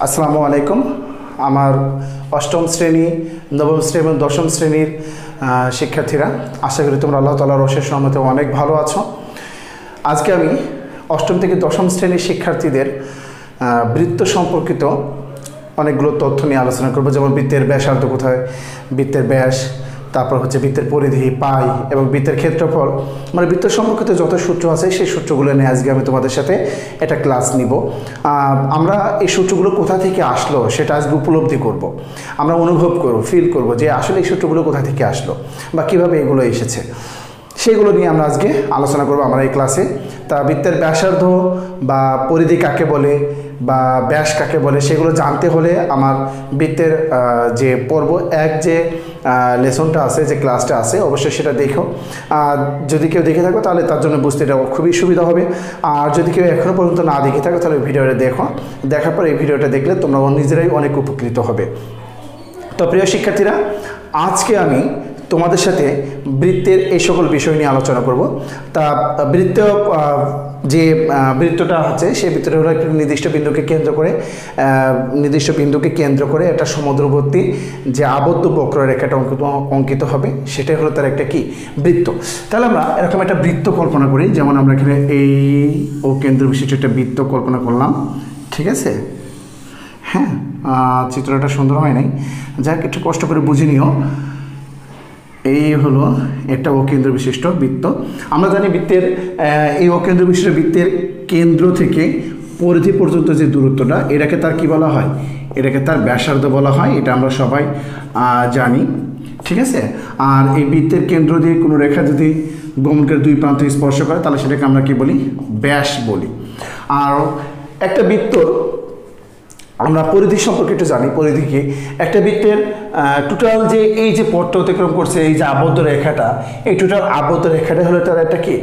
আসসালামু আলাইকুম। আমার অষ্টম শ্রেণী, নবম শ্রেণী এবং দশম শ্রেণীর শিক্ষার্থীরা, আশা করি তোমরা আল্লাহ তাআলার অশেষ রহমতে অনেক ভালো আছো। আজকে আমি অষ্টম থেকে দশম শ্রেণীর শিক্ষার্থীদের বৃত্ত সম্পর্কিত অনেকগুলো তথ্য নিয়ে আলোচনা করব। যেমন বৃত্তের ব্যাসার্ধ কোথায়, বৃত্তের ব্যাস, তারপর হচ্ছে বৃত্তের পরিধি, পাই এবং বৃত্তের ক্ষেত্রফল, মানে বৃত্ত সম্পর্কিত যত সূত্র আছে সেই সূত্রগুলো নিয়ে আজকে আমি তোমাদের সাথে একটা ক্লাস নিব। আমরা এই সূত্রগুলো কোথা থেকে আসলো সেটা আজকে উপলব্ধি করব। আমরা অনুভব করব, ফিল করব যে আসলে এই সূত্রগুলো কোথা থেকে আসলো বা কীভাবে এগুলো এসেছে, সেগুলো নিয়ে আমরা আজকে আলোচনা করব আমার এই ক্লাসে। তা বৃত্তের ব্যাসার্ধ বা পরিধি কাকে বলে বা ব্যাস কাকে বলে সেগুলো জানতে হলে আমার বৃত্তের যে পর্ব এক যে লেসনটা আছে, যে ক্লাসটা আছে, অবশ্যই সেটা দেখো। যদি কেউ দেখে থাকো তাহলে তার জন্য বুঝতে এটা খুবই সুবিধা হবে। আর যদি কেউ এখনও পর্যন্ত না দেখে থাকো তাহলে ভিডিওটা দেখো, দেখার পর এই ভিডিওটা দেখলে তোমরা নিজেরাই অনেক উপকৃত হবে। তো প্রিয় শিক্ষার্থীরা, আজকে আমি তোমাদের সাথে বৃত্তের এই সকল বিষয় নিয়ে আলোচনা করব। তা যে বৃত্তটা আছে সেই বৃত্তটা হলো একটা নির্দিষ্ট বিন্দুকে কেন্দ্র করে একটা সমুদ্রবর্তী যে আবদ্ধ বক্ররেখাটা অঙ্কিত হবে, সেটাই হলো তার একটা কি বৃত্ত। তাহলে আমরা এরকম একটা বৃত্ত কল্পনা করি। যেমন আমরা এখানে এই ও কেন্দ্র বিশিষ্ট একটা বৃত্ত কল্পনা করলাম, ঠিক আছে? হ্যাঁ, চিত্রটা সুন্দর হয় নাই, যাক একটু কষ্ট করে বুঝে নিও। এই হলো একটা অকেন্দ্র বিশিষ্ট বৃত্ত। আমরা জানি বৃত্তের এই অকেন্দ্র বিশিষ্ট বৃত্তের কেন্দ্র থেকে পরিধি পর্যন্ত যে দূরত্বটা, এটাকে তার কি বলা হয়? এটাকে তার ব্যাসার্ধ বলা হয়। এটা আমরা সবাই জানি, ঠিক আছে? আর এই বৃত্তের কেন্দ্র দিয়ে কোনো রেখা যদি গমনকারী দুই প্রান্ত স্পর্শ করে তাহলে সেটাকে আমরা কি বলি? ব্যাস বলি। আর একটা বৃত্তর আমরা পরিধি সম্পর্কে একটু জানি। পরিধি কি? একটা বৃত্তের টোটাল যে এই যে পথটা অতিক্রম করছে, এই যে আবদ্ধ রেখাটা, এই টোটাল আবদ্ধ রেখাটা হলো তার একটা কি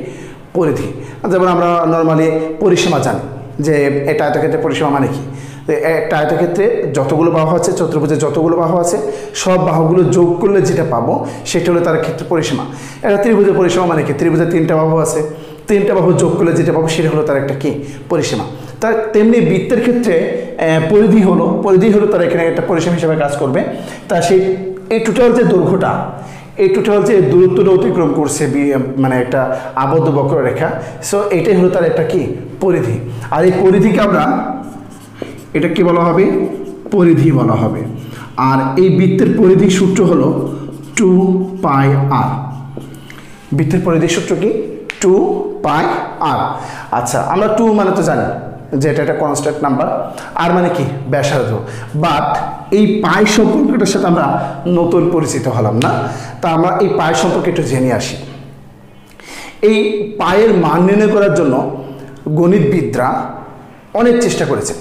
পরিধি। যেমন আমরা নর্মালি পরিসীমা জানি যে এটা আয়তক্ষেত্রের পরিসীমা মানে কি? একটা আয়তক্ষেত্রে যতগুলো বাহু আছে, চতুর্ভুজে যতগুলো বাহু আছে, সব বাহুগুলো যোগ করলে যেটা পাবো সেটা হলো তার ক্ষেত্রে পরিসীমা। একটা ত্রিভুজের পরিসীমা মানে কি? ত্রিভুজে তিনটা বাহু আছে, তিনটা বাহু যোগ করলে যেটা পাবো সেটা হলো তার একটা কি পরিসীমা। তা তেমনি বৃত্তের ক্ষেত্রে পরিধি হলো তার এখানে একটা পরিসীমা হিসেবে কাজ করবে। তা সেই এই টোটাল যে দৈর্ঘ্যটা, এই টোটাল যে দূরত্বটা অতিক্রম করছে মানে একটা আবদ্ধ বক্ররেখা, সো এটাই হলো তার একটা কি পরিধি। আর এই পরিধিকে আমরা এটা কি বলা হবে? পরিধি বলা হবে। আর এই বৃত্তের পরিধির সূত্র হলো 2πr। বৃত্তের পরিধির সূত্র কি? 2πr। আচ্ছা, আমরা 2 মানে তো জানি যে এটা একটা কনস্ট্যান্ট নাম্বার, আর মানে কি ব্যাসার্ধ। বাট এই পাই সম্পর্কটার সাথে আমরা নতুন পরিচিত হলাম না, তা আমরা এই পাই সম্পর্কে একটু জেনে আসি। এই পায়ের মান নির্ণয় করার জন্য গণিতবিদরা অনেক চেষ্টা করেছে,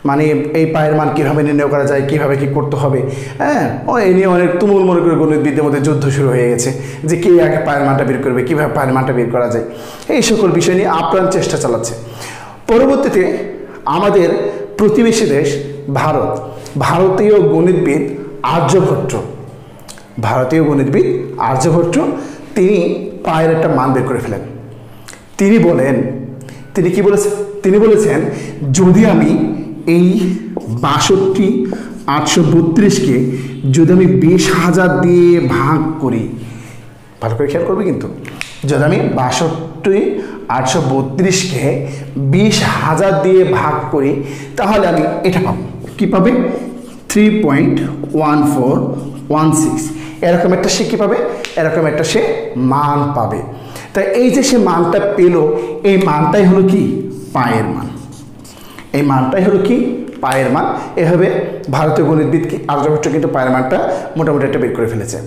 মানে এই পায়ের মান কীভাবে নির্ণয় করা যায়, কীভাবে কী করতে হবে। হ্যাঁ, এই নিয়ে অনেক তুমুল মনে করে গণিতবিদদের মধ্যে যুদ্ধ শুরু হয়ে গেছে যে কে আগে পায়ের মানটা বের করবে, কীভাবে পায়ের মানটা বের করা যায়, এই সকল বিষয় নিয়ে আপ্রাণ চেষ্টা চালাচ্ছে। পরবর্তীতে আমাদের প্রতিবেশী দেশ ভারতীয় গণিতবিদ আর্যভট্ট তিনি পায়ের একটা মান বের করে ফেলেন। তিনি বলেছেন যদি আমি এই 62,832কে যদি আমি 20,000 দিয়ে ভাগ করি, ভালো করে খেয়াল করবে কিন্তু, যদি আমি 62,832কে 20,000 দিয়ে ভাগ করি তাহলে আমি এটা পাবো। কি পাবে? 3.1416। এরকম একটা সে কী পাবে? এরকম একটা সে মান পাবে। তাই এই যে সে মানটা পেল, এই মানটাই হলো কি পায়ের মান। এই মানটাই হলো কি পায়ের মান। এভাবে ভারতীয় গণিতবিদ আর্যভট্ট কিন্তু পায়ের মানটা মোটামুটি একটা বের করে ফেলেছে।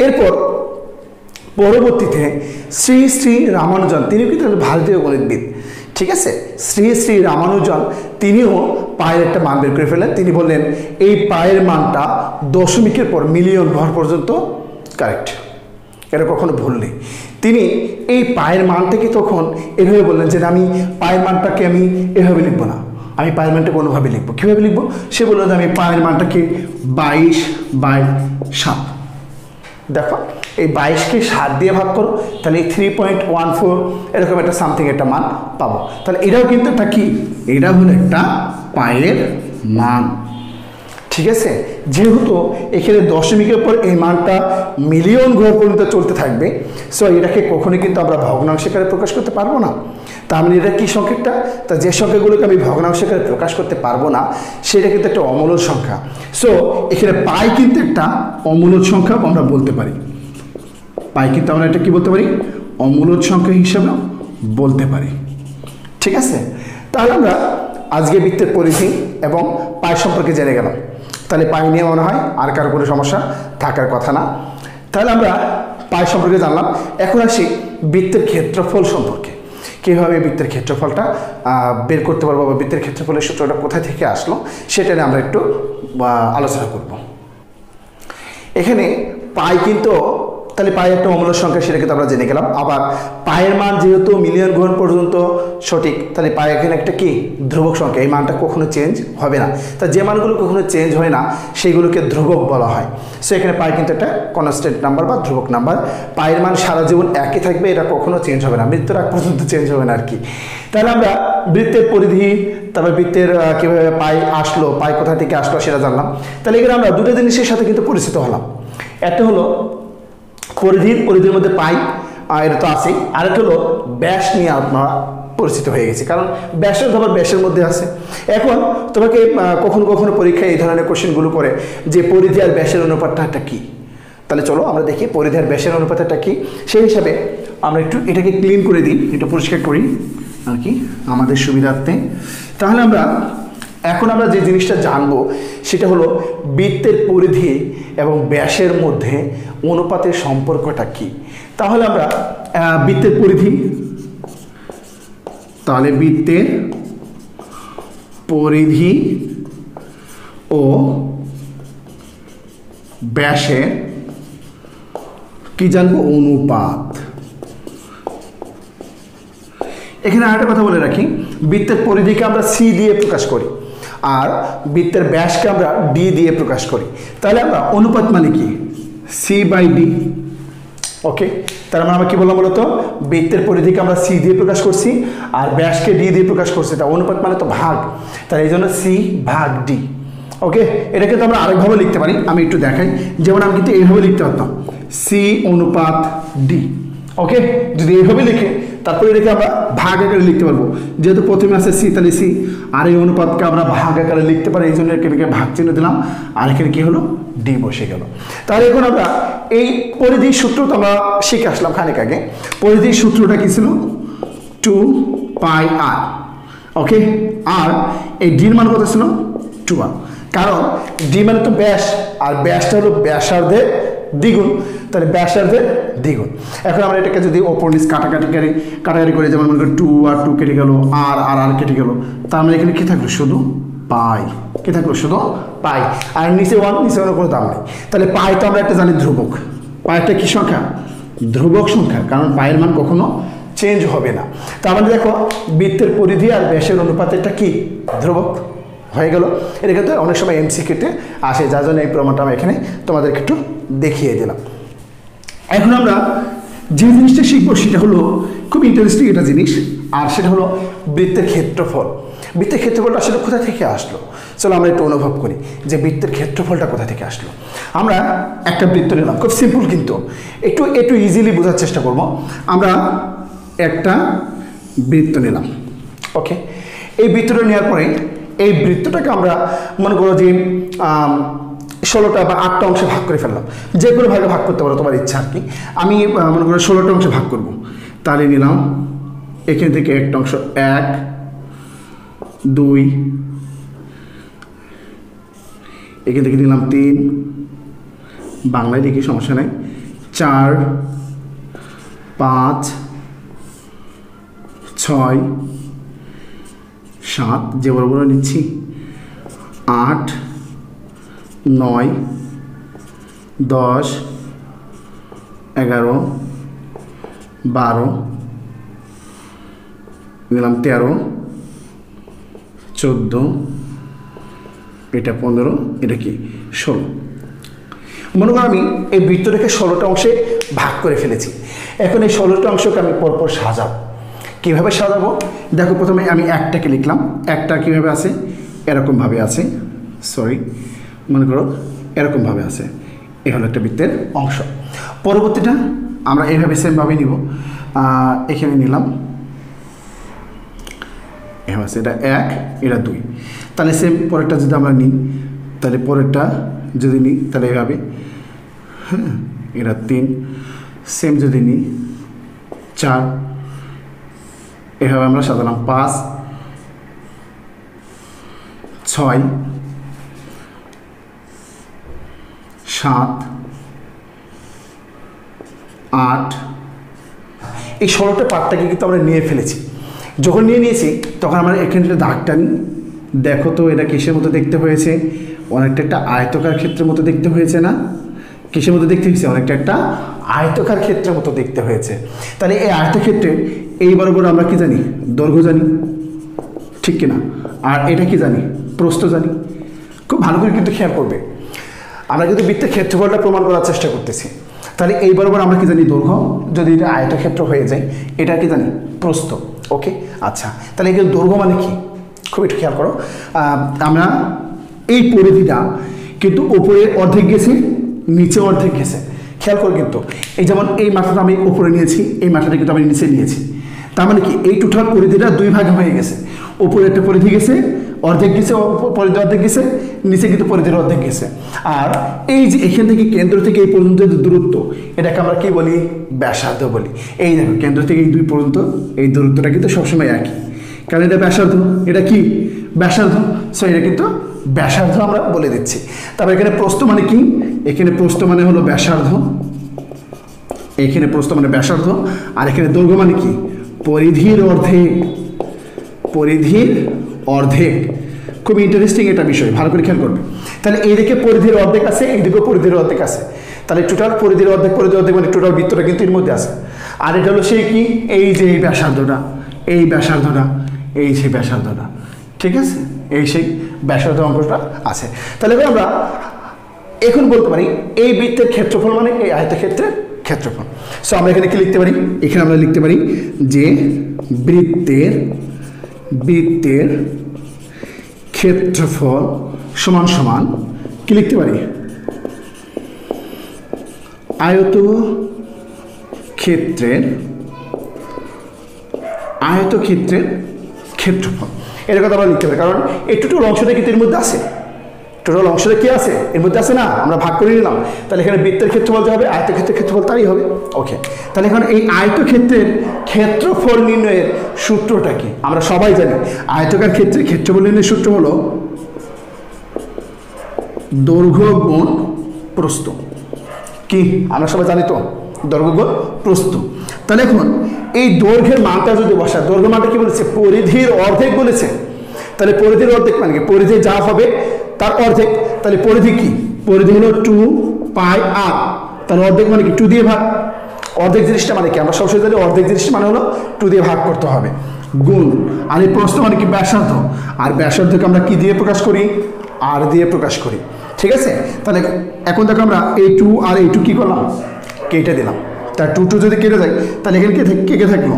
এরপর পরবর্তীতে শ্রী রামানুজন, তিনি কিন্তু ভারতীয় গণিতবিদ, ঠিক আছে? শ্রী রামানুজন তিনিও পায়ের একটা মান বের করে ফেলেন। তিনি বললেন এই পায়ের মানটা দশমিকের পর মিলিয়ন ঘর পর্যন্ত কারেক্ট, এটা কখনো ভুল নেই। তিনি এই পায়ের মানটাকে তখন এভাবে বললেন যে আমি পায়ের মানটাকে আমি এভাবে লিখবো না, আমি পায়ের মানটাকে অন্যভাবে লিখবো। কীভাবে লিখবো? সে বললো যে আমি পায়ের মানটাকে 22/7। দেখো, এই 22কে 7 দিয়ে ভাগ করো, তাহলে এই 3.14 এরকম একটা সামথিং একটা মান পাবো। তাহলে এটাও কিন্তু একটা কি? এটা হলো একটা পায়ের মান। ঠিক আছে, যেহেতু এখানে দশমিকের পর এই মানটা মিলিয়ন ঘর পর্যন্ত চলতে থাকবে, সো এটাকে কখনোই কিন্তু আমরা ভগ্নাংশাকারে প্রকাশ করতে পারবো না। তার মানে এটা কি সংখ্যাটা, তা যে সংখ্যাগুলোকে আমি ভগ্নাংশাকারে প্রকাশ করতে পারবো না সেটা কিন্তু একটা অমূলদ সংখ্যা। সো এখানে পাই কিন্তু একটা অমূলদ সংখ্যা আমরা বলতে পারি। পাই কিন্তু আমরা এটা কি বলতে পারি, অমূলদ সংখ্যা হিসাবে বলতে পারি। ঠিক আছে, তাহলে আমরা আজকে বৃত্তের পরিধি এবং পাই সম্পর্কে জেনে গেলাম। তাহলে পাই নিয়ে মনে হয় আর কারো কোনো সমস্যা থাকার কথা না। তাহলে আমরা পাই সম্পর্কে জানলাম। এখন আসি বৃত্তের ক্ষেত্রফল সম্পর্কে। কীভাবে বৃত্তের ক্ষেত্রফলটা বের করতে পারবো বা বৃত্তের ক্ষেত্রফলের সূত্রটা কোথায় থেকে আসলো সেটা নিয়ে আমরা একটু আলোচনা করব। এখানে পাই কিন্তু, তাহলে পাই একটা অমূলদ সংখ্যা, সেটা কিন্তু আমরা জেনে গেলাম। আবার পায়ের মান যেহেতু মিলিয়ন ঘন পর্যন্ত সঠিক, তাহলে পাই এখানে একটা কি ধ্রুবক সংখ্যা, এই মানটা কখনো চেঞ্জ হবে না। তা যে মানগুলো কখনো চেঞ্জ হয় না সেগুলোকে ধ্রুবক বলা হয়। সো এখানে পাই কিন্তু একটা কনস্ট্যান্ট নাম্বার বা ধ্রুবক নাম্বার। পায়ের মান সারা জীবন একই থাকবে, এটা কখনো চেঞ্জ হবে না, মৃত্যুর আগ পর্যন্ত চেঞ্জ হবে না আর কি। তাহলে আমরা বৃত্তের পরিধি, তারপর বৃত্তের কীভাবে পাই আসলো, পাই কোথা থেকে আসলো সেটা জানলাম। তাহলে এখানে আমরা দুটো জিনিসের সাথে কিন্তু পরিচিত হলাম। একটা হলো পরিধির মধ্যে পাই, এটা তো আছেই। আরেকটা হলো ব্যাস নিয়ে আপনারা পরিচিত হয়ে গেছে, কারণ ব্যাসের ধর ব্যাসের মধ্যে আছে। এখন তোমাকে কখনো কখনো পরীক্ষায় এই ধরনের কোশ্চেনগুলো করে যে পরিধি আর ব্যাসের অনুপাতটা কী। তাহলে চলো আমরা দেখি পরিধি আর ব্যাসের অনুপাতটা কী। সেই হিসাবে আমরা একটু এটাকে ক্লিন করে দিই, একটু পরিষ্কার করি আর কি আমাদের সুবিধার্থে। তাহলে এখন আমরা যে জিনিসটা জানবো সেটা হলো বৃত্তের পরিধি এবং ব্যাসের মধ্যে অনুপাতের সম্পর্কটা কি। তাহলে আমরা বৃত্তের পরিধি, তাহলে বৃত্তের পরিধি ও ব্যাসের কি জানবো, অনুপাত। এখানে আরেকটা কথা বলে রাখি, বৃত্তের পরিধিকে আমরা সি দিয়ে প্রকাশ করি আর বৃত্তের ব্যাসকে আমরা ডি দিয়ে প্রকাশ করি। তাহলে আমরা অনুপাত মানে কি, সি বাই ডি। ওকে, তার মানে আমরা কি বললাম বলতো, বৃত্তের পরিধিকে আমরা সি দিয়ে প্রকাশ করছি আর ব্যাসকে ডি দিয়ে প্রকাশ করছি। তা অনুপাত মানে তো ভাগ, তাহলে এই জন্য সি ভাগ ডি। ওকে, এটাকে তো আমরা আরেকভাবে লিখতে পারি, আমি একটু দেখাই। যেমন আমি কিন্তু এইভাবে লিখতে পারতাম, সি অনুপাত ডি। ওকে, যদি এইভাবে লিখে তারপরে এটাকে আমরা ভাগ আকারে লিখতে পারবো। যেহেতু প্রথমে আছে সি, তাহলে সি, আর এই অনুপাতকে আমরা ভাগ আকারে লিখতে পারি, এই জন্য এখানে ভাগ চিহ্ন দিলাম আর এখানে কি হলো, ডি বসে গেল। তাহলে এখন আমরা এই পরিধির সূত্র তো আমরা শিখে আসলাম খানিক আগে। পরিধির সূত্রটা কি ছিল, 2 পাই আর। ওকে, আর এই ডির মান কত ছিল, 2r, কারণ ডি মানে তো ব্যাস আর ব্যাসটা হলো ব্যাসার্ধের দ্বিগুণ, তাহলে ব্যাসার্ধের দ্বিগুণ। এখন আমরা এটাকে যদি ওপর নিচ কাটাকাটি করে, যেমন মনে করি 2 আর 2 কেটে গেল, আর আর আর কেটে গেল, তার মানে এখানে কি থাকলো, শুধু পাই। কি থাকলো, শুধু পাই। আর নিচে 1, নিচে কোনো দাম নেই। তাহলে পাই তো আমরা একটা জানি ধ্রুবক। পাই একটা কি সংখ্যা, ধ্রুবক সংখ্যা, কারণ পায়ের মান কখনো চেঞ্জ হবে না। তার মানে দেখো বৃত্তের পরিধি আর ব্যাসের অনুপাতেরটা কি, ধ্রুবক হয়ে গেল। এটা কিন্তু অনেক সময় এমসিকিউতে আসে, যার জন্য এই প্রমাণটা আমি এখানে তোমাদেরকে একটু দেখিয়ে দিলাম। এখন আমরা যে জিনিসটা শিখবো সেটা হলো খুব ইন্টারেস্টিং একটা জিনিস, আর সেটা হলো বৃত্তের ক্ষেত্রফল। বৃত্তের ক্ষেত্রফলটা আসলে কোথা থেকে আসলো, চলো আমরা একটু অনুভব করি যে বৃত্তের ক্ষেত্রফলটা কোথা থেকে আসলো। আমরা একটা বৃত্ত নিলাম, খুব সিম্পল, কিন্তু একটু ইজিলি বোঝার চেষ্টা করব। আমরা একটা বৃত্ত নিলাম। ওকে, এই বৃত্তটা নেওয়ার পরে এই বৃত্তটাকে আমরা মনে করো যে 16টা বা 8টা অংশে ভাগ করে ফেললাম। যে কোনো ভাগে ভাগ করতে পারো, তোমার ইচ্ছা আর কি। আমি মনে করো 16টা অংশে ভাগ করব। তাহলে নিলাম এখান থেকে একটা অংশ 1, 2, এখান থেকে নিলাম 3, বাংলায় লিখি সমস্যা নেই, 4, 5, 6, 7, যে বড় বড় নিচ্ছি, 8, 9, 10, 11, 12, নিলাম 13, 14, এটা 15, এটা কি 16। মনে করো আমি এই বৃত্তটাকে 16টা অংশে ভাগ করে ফেলেছি। এখন এই 16টা অংশকে আমি পরপর সাজাবো। কীভাবে সাজাবো, দেখো প্রথমে আমি একটাকে লিখলাম। একটা কীভাবে আছে, এরকমভাবে আছে, সরি, মনে করো এরকমভাবে আছে। এ হলো একটা বৃত্তের অংশ। পরবর্তীটা আমরা এইভাবে সেমভাবে নিব, এখানে নিলাম, এভাবে আছে, এটা 1, এটা 2। তাহলে সেম পরেরটা যদি আমরা নিই, তাহলে পরেরটা যদি নিই তাহলে এভাবে, হ্যাঁ, এটা 3, সেম যদি নিই 4, এভাবে আমরা সাজালাম 5, 6, 7, 8। এই 16টা পার্টটাকে কিন্তু আমরা নিয়ে ফেলেছি। যখন নিয়েছি তখন আমরা এখানে দাগটা নিই, দেখো তো এটা কিসের মতো দেখতে হয়েছে? অনেকটা একটা আয়তকার ক্ষেত্রের মতো দেখতে হয়েছে না? কিসের মতো দেখতে হয়েছে? অনেকটা একটা আয়তকার ক্ষেত্রের মতো দেখতে হয়েছে। তাহলে এই আয়তক্ষেত্রে এই বরাবর আমরা কি জানি? দৈর্ঘ্য জানি, ঠিক কিনা? আর এটা কি জানি? প্রস্থ জানি। খুব ভালো করে কিন্তু খেয়াল করবে, আমরা কিন্তু বৃত্তের ক্ষেত্রফলটা প্রমাণ করার চেষ্টা করতেছি। তাহলে এই বরাবর আমরা কি জানি? দৈর্ঘ্য। যদি এটা আয়তক্ষেত্র হয়ে যায়, এটা কি জানি? প্রস্থ। ওকে, আচ্ছা, তাহলে এখানে দৈর্ঘ্য মানে কি? খুব একটু খেয়াল করো, আমরা এই পরিধিটা কিন্তু উপরে অর্ধেক গেছে, নিচে অর্ধেক গেছে। খেয়াল করো কিন্তু, এই যেমন এই মাথাটা আমি উপরে নিয়েছি, এই মাথাটা কিন্তু আমি নিচে নিয়েছি। তার মানে কি? এই টোটাল পরিধিটা 2 ভাগে হয়ে গেছে। উপরে একটা পরিধি গেছে, অর্ধেক গেছে, পরিধি অর্ধেক গেছে, নিচে কিন্তু পরিধির অর্ধেক গেছে। আর এই যে এখান থেকে কেন্দ্র থেকে এই পর্যন্ত যে দূরত্ব, এটাকে আমরা কি বলি? ব্যাসার্ধ বলি। এই দেখো, কেন্দ্র থেকে এই 2 পর্যন্ত এই দূরত্বটা কিন্তু সবসময় একই, কারণ এটা ব্যাসার্ধ। এটা কি? ব্যাসার্ধ। সো এটা কিন্তু ব্যাসার্ধ আমরা বলে দিচ্ছি। তারপর এখানে প্রস্থ মানে কি? এখানে প্রস্থ মানে হলো ব্যাসার্ধ, এখানে প্রস্থ মানে ব্যাসার্ধ। আর এখানে দৈর্ঘ্য মানে কি? পরিধির অর্ধেক, পরিধির অর্ধেক। খুব ইন্টারেস্টিং এটা বিষয়, ভালো করে খেয়াল করবে। তাহলে এইদিকে পরিধির অর্ধেক আছে, এইদিকে পরিধির অর্ধেক আছে। তাহলে টোটাল পরিধির অর্ধেক, পরিধির অর্ধেক মানে টোটাল বৃত্তটা কিন্তু এর মধ্যে আছে। আর এটা হলো সেই কি? এই যে এই ব্যাসার্ধটা, এই ব্যাসার্ধটা, এই সেই ব্যাসার্ধটা, ঠিক আছে? এই সেই ব্যাসার্ধ অংশটা আছে। তাহলে আমরা এখন বলতে পারি এই বৃত্তের ক্ষেত্রফল মানে এই আয়তক্ষেত্রের ক্ষেত্রফল। সো আমরা এখানে কি লিখতে পারি? এখানে আমরা লিখতে পারি যে বৃত্তের ক্ষেত্রফল সমান সমান কি লিখতে পারি? আয়তক্ষেত্রের ক্ষেত্রফল। এর কথা আমরা লিখতে পারি, কারণ এই টোটাল অংশটা কিন্তু এর মধ্যে আছে। টোটাল অংশটা কি আছে? এর মধ্যে আছে না? আমরা ভাগ করে নিলাম। তাহলে এখানে বৃত্তের ক্ষেত্রফল যে হবে, আয়তক্ষেত্রের ক্ষেত্রফল তাই হবে। ওকে, তাহলে এখন এই আয়তক্ষেত্রের ক্ষেত্রফল নির্ণয়ের সূত্রটা কি? আমরা সবাই জানি আয়তকার ক্ষেত্রে ক্ষেত্রফল নির্ণয়ের সূত্র হলো দৈর্ঘ্য গুণ প্রস্থ। কি আমরা সবাই জানি তো? দৈর্ঘ্য গুণ প্রস্থ। তাহলে এখন এই দৈর্ঘ্যের মানটা যদি বসায়, দৈর্ঘ্য মানটা কি বলেছে? পরিধির অর্ধেক বলেছে। তাহলে পরিধির অর্ধেক মানে কি? পরিধি যা হবে তার অর্ধেক। তাহলে পরিধি কি? পরিধি হলো 2πr, তার অর্ধেক মানে কি? 2 দিয়ে ভাগ। অর্ধেক জিনিসটা মানে কি? আমরা সবসময় জানি অর্ধেক জিনিসটা মানে হলো 2 দিয়ে ভাগ করতে হবে, গুণ। আর এই প্রস্থ মানে কি? ব্যাসার্ধ। আর ব্যাসার্ধকে আমরা কি দিয়ে প্রকাশ করি? আর দিয়ে প্রকাশ করি, ঠিক আছে? তাহলে এখন দেখো আমরা এই 2 আর এই 2 কি করলাম? কেটে দিলাম। তার 2 যদি কেটে যায়, তাহলে এখানে কে থাকলো?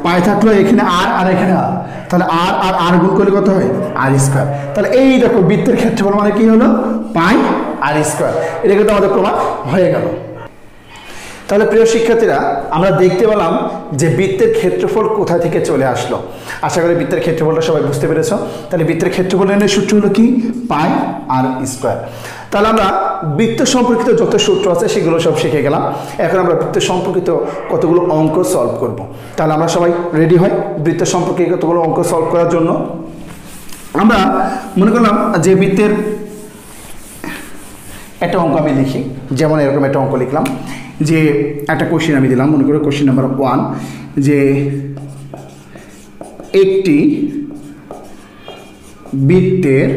পায়ে থাকলো, এখানে আর এখানে আর। তাহলে আর গুণ করলে কত হয়? r²। তাহলে এই দেখো বৃত্তের ক্ষেত্রফল মানে কি হলো? πr²। এটা কিন্তু আমাদের প্রমাণ হয়ে গেল। তাহলে প্রিয় শিক্ষার্থীরা, আমরা দেখতে পেলাম যে বৃত্তের ক্ষেত্রফল কোথা থেকে চলে আসলো। আশা করি বৃত্তের ক্ষেত্রফলটা সবাই বুঝতে পেরেছ। তাহলে বৃত্তের ক্ষেত্রফল নির্ণয়ের সূত্র হলো কি? πr²। তাহলে আমরা বৃত্ত সম্পর্কিত যত সূত্র আছে সেগুলো সব শিখে গেলাম। এখন আমরা বৃত্ত সম্পর্কিত কতগুলো অঙ্ক সলভ করব। তাহলে আমরা সবাই রেডি হই বৃত্ত সম্পর্কিত কতগুলো অঙ্ক সলভ করার জন্য। আমরা মনে করলাম যে বৃত্তের একটা অঙ্ক আমি লিখি, যেমন এরকম একটা অঙ্ক লিখলাম যে একটা কোশ্চেন আমি দিলাম, মনে করো কোশ্চেন নাম্বার 1, যে একটি বৃত্তের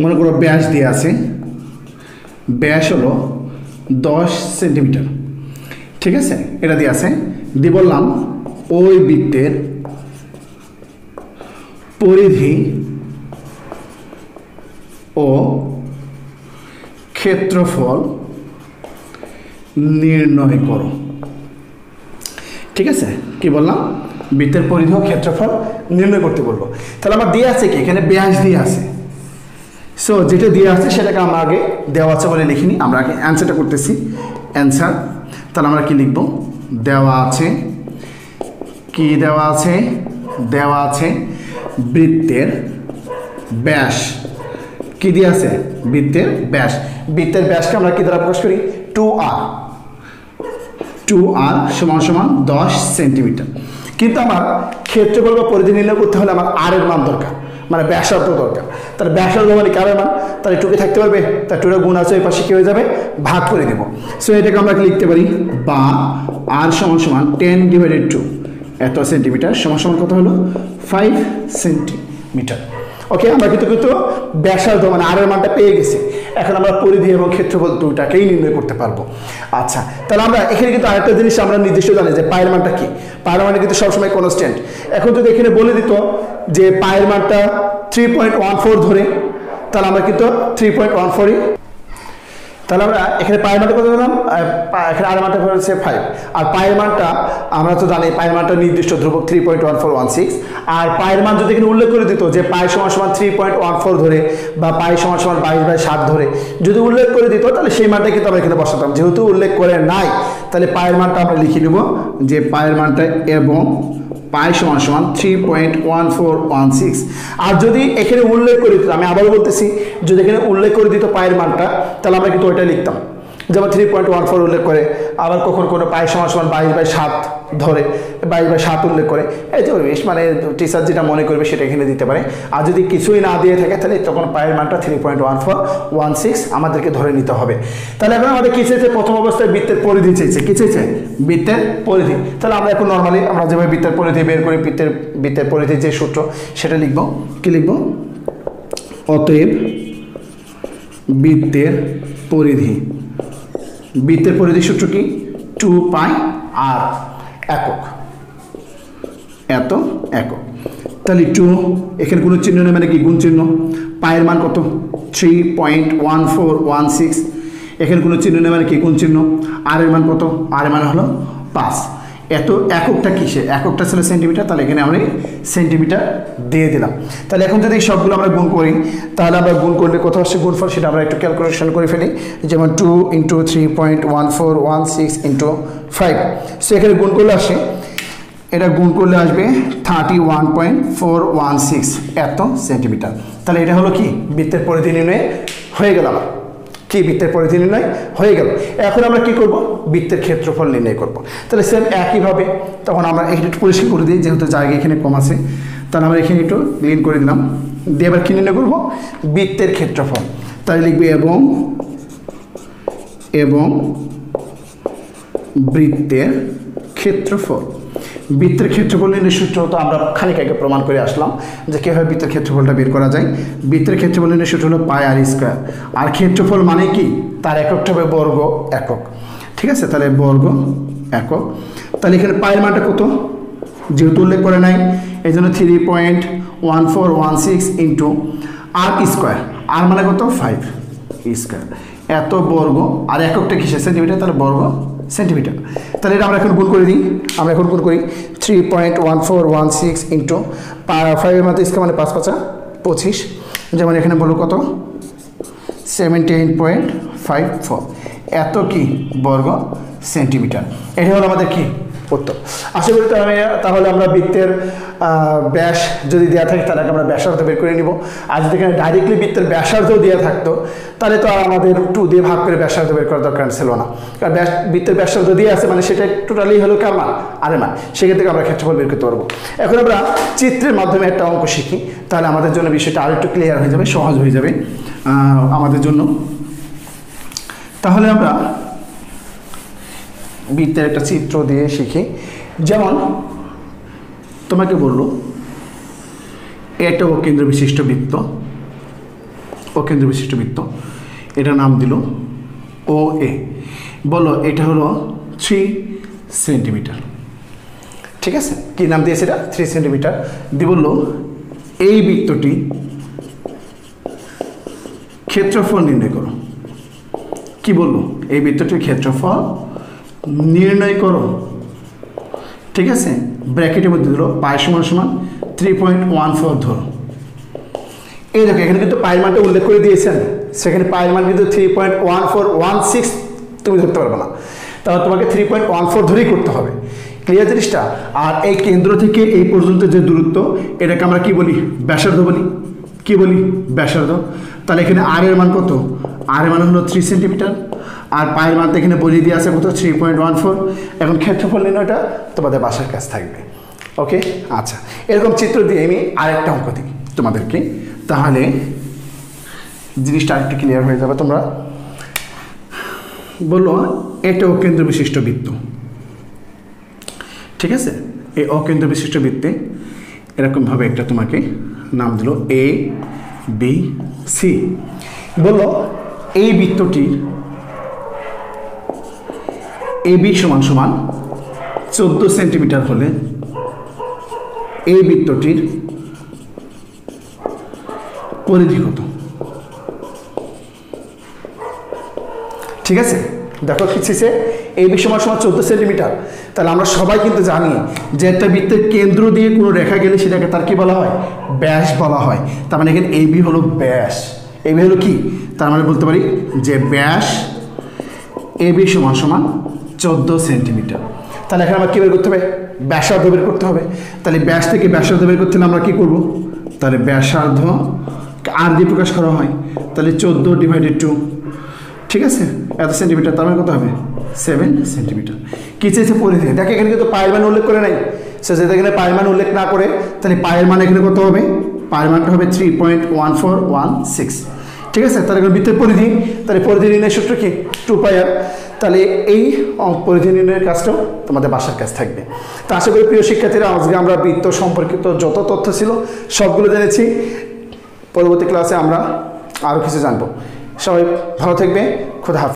মনে করো ব্যাস দিয়ে আছে, ব্যাস হলো 10 সেন্টিমিটার, ঠিক আছে? এটা দিয়ে আছে, দিয়ে বললাম ওই বৃত্তের পরিধি ও ক্ষেত্রফল নির্ণয় করো, ঠিক আছে? কি বললাম? বৃত্তের পরিধি ও ক্ষেত্রফল নির্ণয় করতে বলবো। তাহলে আমার দিয়ে আছে কি, এখানে ব্যাস দিয়ে আছে। সো যেটা দিয়ে আছে সেটাকে আমরা আগে দেওয়া আছে বলে লিখিনি, আমরা আগে অ্যান্সারটা করতেছি। অ্যান্সার তাহলে আমরা কি লিখব, দেওয়া আছে, কি দেওয়া আছে, দেওয়া আছে বৃত্তের ব্যাস। কি দিয়ে আছে, বৃত্তের ব্যাস। বৃত্তের ব্যাসকে আমরা কি দ্বারা প্রকাশ করি, 2r। 2r সমান সমান 10 সেন্টিমিটার। কিন্তু আমার ক্ষেত্রফল বা পরিধি নির্ণয় করতে হলে আমার r এর মান দরকার, মানে ব্যাসার্ধ দরকার। তাহলে ব্যাসার্ধ মানে কারের মান, তাহলে টুকে থাকতে পারবে, তার টুটা গুণ আছে ওই পাশে কি হয়ে যাবে, ভাগ করে দেব। সো এটাকে আমরা লিখতে পারি বা r সমান সমান 10/2 এত সেন্টিমিটার সমান সমান কত হলো, 5 সেন্টিমিটার। ওকে, আমরা কিন্তু ব্যাসার্ধ মানে r এর মানটা পেয়ে গেছি। এখন আমরা পরিধি এবং ক্ষেত্রফল দুটাকেই নির্ণয় করতে পারবো। আচ্ছা, তাহলে আমরা এখানে কিন্তু আরেকটা জিনিস আমরা নির্দিষ্ট জানি যে পায়ের মানটা কি, পায়ের মানে কিন্তু সবসময় কনস্ট্যান্ট। এখন যদি এখানে বলে দিত যে পায়ের মানটা 3.14 ধরে, তাহলে আমরা কিন্তু 3.14ই, তাহলে আমরা এখানে পায়ের মানটা কত দিলাম, এখানে আর মানটা হচ্ছে 5, আর পায়ের মানটা আমরা তো জানি পায়ের মানটা নির্দিষ্ট ধ্রুবক 3.1416। আর পায়ের মান যদি এখানে উল্লেখ করে দিত যে পায়ের সমান সমান 3.14 ধরে বা পায়ের সমান সমান 22/7 ধরে যদি উল্লেখ করে দিত, তাহলে সেই মানটা কিন্তু আমরা এখানে বসাতাম। যেহেতু উল্লেখ করে নাই, তাহলে পায়ের মানটা আমরা লিখে নেব যে পায়ের মানটা এবং পাই সমান সমান 3.1416। আর যদি এখানে উল্লেখ করে দিত, আমি আবারও বলতেছি, যদি এখানে উল্লেখ করে দিত পায়ের মানটা, তাহলে আমরা কিন্তু ওইটা লিখতাম। যেমন 3.14 উল্লেখ করে, আবার কখন কোনো পাই সমান সমান 22/7 ধরে 22/7 উল্লেখ করে, এই যে মানে টিচার যেটা মনে করবে সেটা এখানে দিতে পারে। আর যদি কিছুই না দিয়ে থাকে, তাহলে তখন পায়ের মানটা 3.1416 আমাদেরকে ধরে নিতে হবে। তাহলে এখন আমাদের কি চেয়েছে, প্রথম অবস্থায় বৃত্তের পরিধি চেয়েছে, কি চেয়েছে, বৃত্তের পরিধি। তাহলে আমরা এখন নর্মালি আমরা যেভাবে বৃত্তের পরিধি বের করি, বৃত্তের পরিধির যে সূত্র সেটা লিখব। কি লিখব, অতএব বৃত্তের পরিধি, বৃত্তের পরিধির সূত্র কি, 2πr একক, এত একক। তাহলে 2 এখানে কোনো চিহ্ন নেই, মানে কি গুণ চিহ্ন। পায়ের মান কত, 3.1416, এখানে কোনো চিহ্ন নেই, মানে কি গুণ চিহ্ন। আর এর মান কত, আর এর মান হলো 5। এত এককটা কিসে, এককটা ছিল সেন্টিমিটার, তাহলে এখানে আমরা সেন্টিমিটার দিয়ে দিলাম। তাহলে এখন যদি সবগুলো আমরা গুণ করি, তাহলে আমরা গুণ করলে কত আসছে গুণফল, সেটা আমরা একটু ক্যালকুলেশন করে ফেলি। যেমন 2 × 3.1416 × 5। সো এখানে গুণ করলে আসে, এটা গুণ করলে আসবে 31.416 এত সেন্টিমিটার। তাহলে এটা হলো কি, বৃত্তের পরিধি নির্ণয় হয়ে গেল। আমার কি, বৃত্তের পরিধি নির্ণয় হয়ে গেল। এখন আমরা কি করব, বৃত্তের ক্ষেত্রফল নির্ণয় করব। তাহলে সেম একইভাবে তখন আমরা একটু পরিষ্কার করে দিই, যেহেতু জায়গা এখানে কম আছে, তাহলে আমরা এখানে একটু ক্লিন করে দিলাম। দিয়ে এবার কি নির্ণয় করব, বৃত্তের ক্ষেত্রফল। তাহলে লিখবে এবং বৃত্তের ক্ষেত্রফল। বৃত্তের ক্ষেত্রফল নির্ণয়ের সূত্র তো আমরা খানিক আগে প্রমাণ করে আসলাম যে কীভাবে বৃত্তের ক্ষেত্রফলটা বের করা যায়। বৃত্তের ক্ষেত্রফল নির্ণয়ের সূত্র হলো পাই r স্কয়ার। আর ক্ষেত্রফল মানে কি, তার এককটা হবে বর্গ একক। ঠিক আছে, তাহলে বর্গ একক। তাহলে এখানে পায়ের মানটা কত, যেহেতু উল্লেখ করে নাই, এই জন্য 3.1416 × r স্কয়ার। আর মানে কত, 5 স্কয়ার এত বর্গ। আর এককটা কিসে, সেন্টিমিটার, তাহলে বর্গ সেন্টিমিটার। তাহলে এটা আমরা এখন গুণ করে দিই। আমরা এখন গুণ করি 3.1416 × 5 এর মধ্যে স্কয়ার মানে 5 5 25। যেমন এখানে বলবো কত, 17.54 এত কি বর্গ সেন্টিমিটার। এটা হলো আমাদের কি উত্তর। আশা করি তাহলে আমরা বৃত্তের ব্যাস যদি দেওয়া থাকে, তাহলে আমরা ব্যাসার্ধ বের করে নিব। আর যদি এখানে ডাইরেক্টলি বৃত্তের ব্যাসার্ধ দেওয়া থাকতো, তাহলে তো আমাদের 2 দিয়ে ভাগ করে ব্যাসার্ধ বের করার দরকার ছিল না। কারণ বৃত্তের ব্যাসার্ধ দিয়ে আছে, মানে সেটা টোটালি হলো কার মান, আরে মান। সেক্ষেত্রে আমরা ক্ষেত্রফল বের করতে পারবো। এখন আমরা চিত্রের মাধ্যমে একটা অঙ্ক শিখি, তাহলে আমাদের জন্য বিষয়টা আরেকটু ক্লিয়ার হয়ে যাবে, সহজ হয়ে যাবে আমাদের জন্য। তাহলে আমরা বৃত্তের একটা চিত্র দিয়ে শিখি। যেমন তোমাকে বললো এটা অকেন্দ্র বিশিষ্ট বৃত্ত, অকেন্দ্র বিশিষ্ট বৃত্ত, এটা নাম দিল ও এ। বলো এটা হলো 3 সেন্টিমিটার। ঠিক আছে, কি নাম দিয়েছে এটা, 3 সেন্টিমিটার দিয়ে বললো এই বৃত্তটি ক্ষেত্রফল নির্ণয় করো। কি বললো, এই বৃত্তটির ক্ষেত্রফল নির্ণয় করো। ঠিক আছে, ব্র্যাকেটের মধ্যে দিল পাই সমান সমান 3.14 ধরো। এই দেখো এখানে কিন্তু পায়ের মানটা উল্লেখ করে দিয়েছেন, সেখানে পায়ের মান কিন্তু 3.1416 তুমি ধরতে পারবে না, তাহলে তোমাকে 3.14 ধরেই করতে হবে। ক্লিয়ার জিনিসটা? আর এই কেন্দ্র থেকে এই পর্যন্ত যে দূরত্ব এটাকে আমরা কি বলি? ব্যাসার্ধ বলি। কি বলি? ব্যাসার্ধ। তাহলে এখানে আর এর মান কত? আর এর মান হলো 3 সেন্টিমিটার, আর পায়ের মান তো এখানে বলিয়ে দিয়ে আছে কত? 3.14। এখন ক্ষেত্রফল নির্ণয়টা তোমাদের বাসার কাছে থাকবে। ওকে, আচ্ছা, এরকম চিত্র দিয়ে আমি আরেকটা অঙ্ক দিই তোমাদেরকে, তাহলে জিনিসটা আরেকটু ক্লিয়ার হয়ে যাবে। তোমরা বললো এটা অকেন্দ্র বিশিষ্ট বৃত্ত, ঠিক আছে? এই অকেন্দ্র বিশিষ্ট বৃত্তে এরকমভাবে একটা তোমাকে নাম দিল এ বি সি। বললো এই বৃত্তটির এ বি সমান সমান 14 সেন্টিমিটার হলে এই বৃত্তটির পরিধি কত? ঠিক আছে, দেখো খিচেছে এই বি সমান সমান 14 সেন্টিমিটার। তাহলে আমরা সবাই কিন্তু জানি যে একটা বৃত্তের কেন্দ্র দিয়ে কোনো রেখা গেলে সেটাকে তার কি বলা হয়? ব্যাস বলা হয়। তার মানে এখানে এই বি হলো ব্যাস, এই বি হলো কি? তার মানে বলতে পারি যে ব্যাস এ বি সমান সমান 14 সেন্টিমিটার। তাহলে এখানে আমরা কী বের করতে হবে? ব্যাসার্ধ বের করতে হবে। তাহলে ব্যাস থেকে ব্যাসার্ধ বের করতে হলে আমরা কী করবো? তাহলে ব্যাসার্ধ আর দিয়ে প্রকাশ করা হয়, তাহলে 14/2, ঠিক আছে? এত সেন্টিমিটার, তার মানে কত হবে? 7 সেন্টিমিটার। কী চেয়েছে? পরিধি। দেখো এখানে কিন্তু পায়ের মান উল্লেখ করে নাই, সে যদি এখানে পায়ের মান উল্লেখ না করে তাহলে পায়ের মান এখানে কত হবে? পায়ের মানটা হবে 3.1416, ঠিক আছে? তাহলে এখানে বৃত্তের পরিধি, তাহলে পরিধি নির্ণয়ের সূত্র কি? 2πr। তাহলে এই পরিধি নির্ণয়ের কাজটাও তোমাদের বাসার কাজ থাকবে। তো আশা করি প্রিয় শিক্ষার্থীরা আজকে আমরা বৃত্ত সম্পর্কিত যত তথ্য ছিল সবগুলো জেনেছি। পরবর্তী ক্লাসে আমরা আরও কিছু জানবো। সবাই ভালো থাকবে। খোদা হাফেজ।